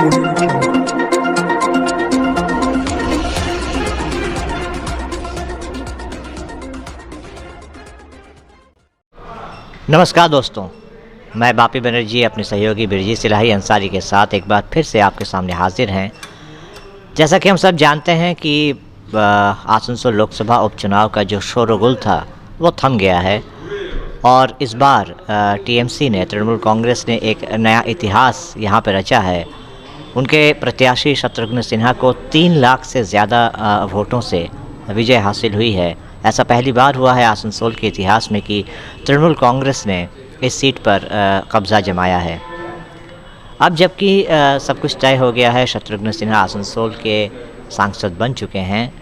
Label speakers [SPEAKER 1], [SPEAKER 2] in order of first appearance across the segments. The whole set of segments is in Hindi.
[SPEAKER 1] Audio channel.
[SPEAKER 2] नमस्कार दोस्तों, मैं बापी बनर्जी अपने सहयोगी बिरजी सिलाही अंसारी के साथ एक बार फिर से आपके सामने हाजिर हैं। जैसा कि हम सब जानते हैं कि आसनसोल लोकसभा उपचुनाव का जो शोरगुल था वो थम गया है और इस बार टीएमसी ने, तृणमूल कांग्रेस ने एक नया इतिहास यहाँ पर रचा है। उनके प्रत्याशी शत्रुघ्न सिन्हा को 3 लाख से ज़्यादा वोटों से विजय हासिल हुई है। ऐसा पहली बार हुआ है आसनसोल के इतिहास में कि तृणमूल कांग्रेस ने इस सीट पर कब्ज़ा जमाया है। अब जबकि सब कुछ तय हो गया है, शत्रुघ्न सिन्हा आसनसोल के सांसद बन चुके हैं,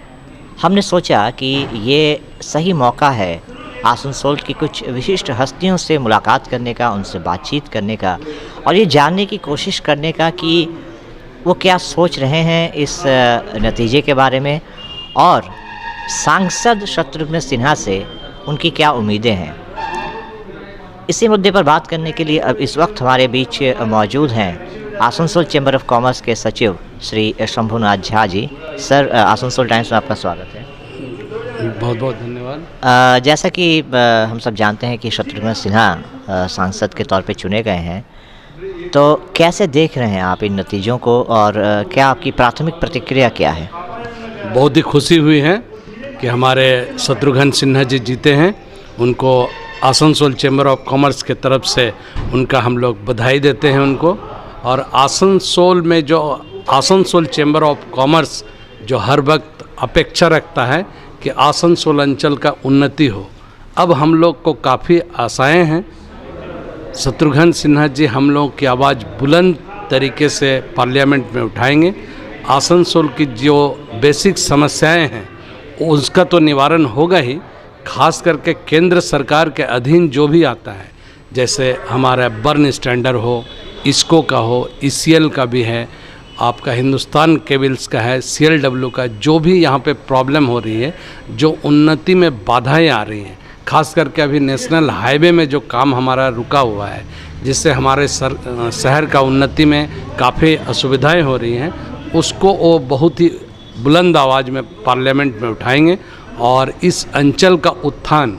[SPEAKER 2] हमने सोचा कि ये सही मौका है आसनसोल की कुछ विशिष्ट हस्तियों से मुलाकात करने का, उनसे बातचीत करने का और ये जानने की कोशिश करने का कि वो क्या सोच रहे हैं इस नतीजे के बारे में और सांसद शत्रुघ्न सिन्हा से उनकी क्या उम्मीदें हैं। इसी मुद्दे पर बात करने के लिए अब इस वक्त हमारे बीच मौजूद हैं आसनसोल चैम्बर ऑफ कॉमर्स के सचिव श्री शंभुनाथ झा जी। सर, आसनसोल टाइम्स में आपका स्वागत है।
[SPEAKER 3] बहुत बहुत धन्यवाद।
[SPEAKER 2] जैसा कि हम सब जानते हैं कि शत्रुघ्न सिन्हा सांसद के तौर पे चुने गए हैं, तो कैसे देख रहे हैं आप इन नतीजों को और क्या आपकी प्राथमिक प्रतिक्रिया क्या है?
[SPEAKER 3] बहुत ही खुशी हुई है कि हमारे शत्रुघ्न सिन्हा जी जीते हैं। उनको आसनसोल चैम्बर ऑफ कॉमर्स के तरफ से उनका हम लोग बधाई देते हैं उनको। और आसनसोल में जो आसनसोल चैम्बर ऑफ कॉमर्स जो हर वक्त अपेक्षा रखता है कि आसनसोल अंचल का उन्नति हो, अब हम लोग को काफ़ी आशाएं हैं। शत्रुघ्न सिन्हा जी हम लोग की आवाज़ बुलंद तरीके से पार्लियामेंट में उठाएंगे। आसनसोल की जो बेसिक समस्याएं हैं उसका तो निवारण होगा ही, खास करके केंद्र सरकार के अधीन जो भी आता है, जैसे हमारा बर्न स्टैंडर्ड हो, इसको का हो, ईसीएल का भी है, आपका हिंदुस्तान केबल्स का है, सीएलडब्ल्यू का, जो भी यहाँ पे प्रॉब्लम हो रही है, जो उन्नति में बाधाएं आ रही हैं, खास करके अभी नेशनल हाईवे में जो काम हमारा रुका हुआ है, जिससे हमारे शहर का उन्नति में काफ़ी असुविधाएं हो रही हैं, उसको वो बहुत ही बुलंद आवाज़ में पार्लियामेंट में उठाएंगे। और इस अंचल का उत्थान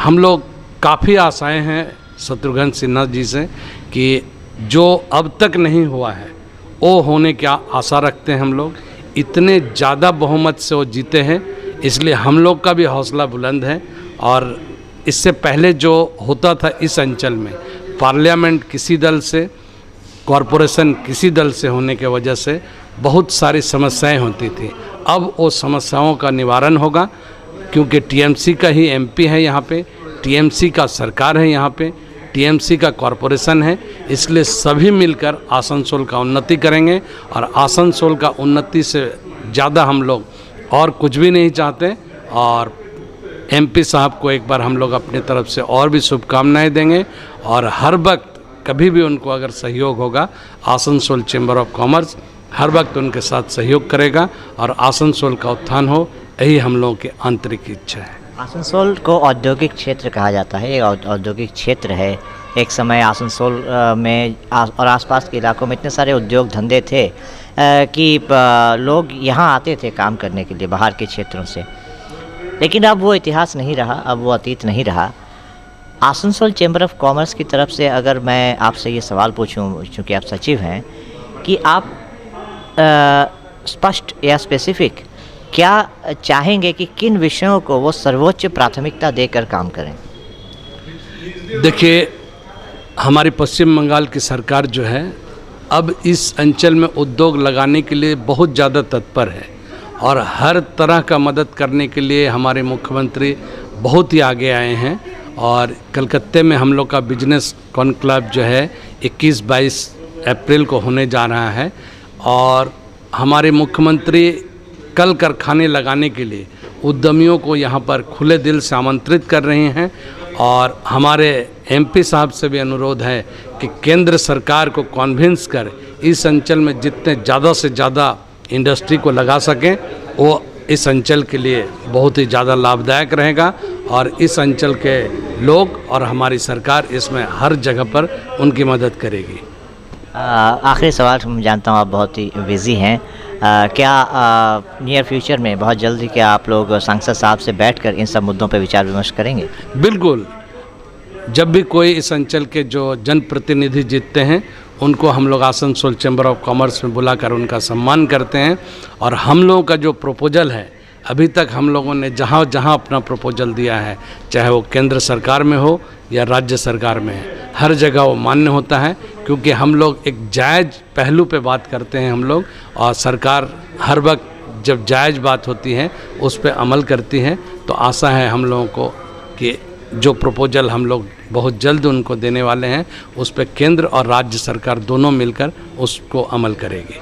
[SPEAKER 3] हम लोग काफ़ी आशाएं हैं शत्रुघ्न सिन्हा जी से कि जो अब तक नहीं हुआ है वो होने की आशा रखते हैं हम लोग। इतने ज़्यादा बहुमत से वो जीते हैं, इसलिए हम लोग का भी हौसला बुलंद है। और इससे पहले जो होता था इस अंचल में, पार्लियामेंट किसी दल से, कॉरपोरेशन किसी दल से होने के वजह से बहुत सारी समस्याएं होती थी। अब वो समस्याओं का निवारण होगा, क्योंकि टीएमसी का ही एमपी है यहाँ पे, टीएमसी का सरकार है यहाँ पे, टीएमसी का कॉरपोरेशन है, इसलिए सभी मिलकर आसनसोल का उन्नति करेंगे। और आसनसोल का उन्नति से ज़्यादा हम लोग और कुछ भी नहीं चाहते। और एमपी साहब को एक बार हम लोग अपनी तरफ से और भी शुभकामनाएं देंगे। और हर वक्त कभी भी उनको अगर सहयोग होगा, आसनसोल चैम्बर ऑफ कॉमर्स हर वक्त उनके साथ सहयोग करेगा और आसनसोल का उत्थान हो, यही हम लोगों की आंतरिक इच्छा है।
[SPEAKER 2] आसनसोल को औद्योगिक क्षेत्र कहा जाता है, ये औद्योगिक क्षेत्र है। एक समय आसनसोल में और आसपास के इलाकों में इतने सारे उद्योग धंधे थे कि लोग यहाँ आते थे काम करने के लिए बाहर के क्षेत्रों से। लेकिन अब वो इतिहास नहीं रहा, अब वो अतीत नहीं रहा। आसनसोल चैम्बर ऑफ कॉमर्स की तरफ से अगर मैं आपसे ये सवाल पूछूं, चूँकि आप सचिव हैं, कि आप स्पष्ट या स्पेसिफिक क्या चाहेंगे कि किन विषयों को वो सर्वोच्च प्राथमिकता देकर काम करें?
[SPEAKER 3] देखिए, हमारी पश्चिम बंगाल की सरकार जो है अब इस अंचल में उद्योग लगाने के लिए बहुत ज़्यादा तत्पर है और हर तरह का मदद करने के लिए हमारे मुख्यमंत्री बहुत ही आगे आए हैं। और कलकत्ते में हम लोग का बिजनेस कॉन्क्लेव जो है 21-22 अप्रैल को होने जा रहा है और हमारे मुख्यमंत्री कल कारखाने लगाने के लिए उद्यमियों को यहाँ पर खुले दिल से आमंत्रित कर रहे हैं। और हमारे एमपी साहब से भी अनुरोध है कि केंद्र सरकार को कन्विंस कर इस अंचल में जितने ज़्यादा से ज़्यादा इंडस्ट्री को लगा सकें, वो इस अंचल के लिए बहुत ही ज़्यादा लाभदायक रहेगा। और इस अंचल के लोग और हमारी सरकार इसमें हर जगह पर उनकी मदद करेगी।
[SPEAKER 2] आखिरी सवाल, मैं जानता हूँ आप बहुत ही बिज़ी हैं। क्या नियर फ्यूचर में बहुत जल्दी क्या आप लोग सांसद साहब से बैठकर इन सब मुद्दों पर विचार विमर्श करेंगे?
[SPEAKER 3] बिल्कुल। जब भी कोई इस अंचल के जो जनप्रतिनिधि जीतते हैं उनको हम लोग आसनसोल चैम्बर ऑफ कॉमर्स में बुलाकर उनका सम्मान करते हैं। और हम लोगों का जो प्रपोजल है, अभी तक हम लोगों ने जहाँ जहाँ अपना प्रपोजल दिया है, चाहे वो केंद्र सरकार में हो या राज्य सरकार में है, हर जगह वो मान्य होता है, क्योंकि हम लोग एक जायज़ पहलू पे बात करते हैं हम लोग, और सरकार हर वक्त जब जायज़ बात होती है उस पे अमल करती है। तो आशा है हम लोगों को कि जो प्रपोजल हम लोग बहुत जल्द उनको देने वाले हैं उस पे केंद्र और राज्य सरकार दोनों मिलकर उसको अमल करेगी।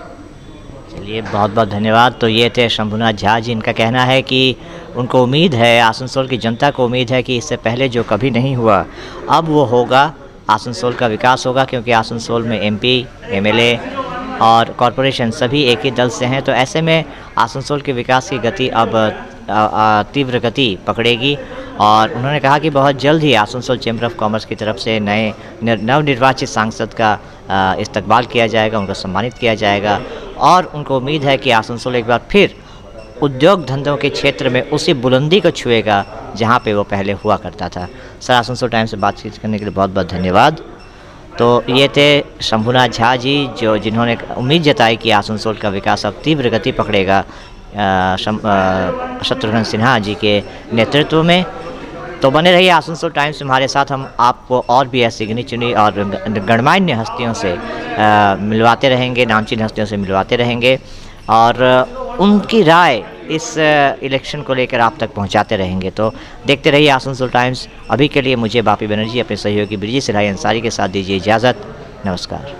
[SPEAKER 2] चलिए, बहुत बहुत धन्यवाद। तो ये थे शंभुनाथ झा जी। इनका कहना है कि उनको उम्मीद है, आसनसोल की जनता को उम्मीद है कि इससे पहले जो कभी नहीं हुआ अब वो होगा, आसनसोल का विकास होगा, क्योंकि आसनसोल में एमपी, एमएलए और कॉरपोरेशन सभी एक ही दल से हैं। तो ऐसे में आसनसोल के विकास की गति अब तीव्र गति पकड़ेगी। और उन्होंने कहा कि बहुत जल्द ही आसनसोल चैम्बर ऑफ कॉमर्स की तरफ से नवनिर्वाचित सांसद का इस्तकबाल किया जाएगा, उनको सम्मानित किया जाएगा। और उनको उम्मीद है कि आसनसोल एक बार फिर उद्योग धंधों के क्षेत्र में उसी बुलंदी को छुएगा जहां पे वो पहले हुआ करता था। सर, आसनसोल टाइम्स से बातचीत करने के लिए बहुत बहुत धन्यवाद। तो ये थे शंभुनाथ झा जी, जिन्होंने उम्मीद जताई कि आसनसोल का विकास अब तीव्र गति पकड़ेगा शत्रुघ्न सिन्हा जी के नेतृत्व में। तो बने रहिए आसनसोल टाइम्स में हमारे साथ। हम आपको और भी ऐसी गिनी चुनी और गणमान्य हस्तियों से मिलवाते रहेंगे, नामचीन हस्तियों से मिलवाते रहेंगे, और उनकी राय इस इलेक्शन को लेकर आप तक पहुंचाते रहेंगे। तो देखते रहिए आसनसोल टाइम्स। अभी के लिए मुझे बापी बनर्जी अपने सहयोगी बिरजी सिलाही अंसारी के साथ दीजिए इजाज़त। नमस्कार।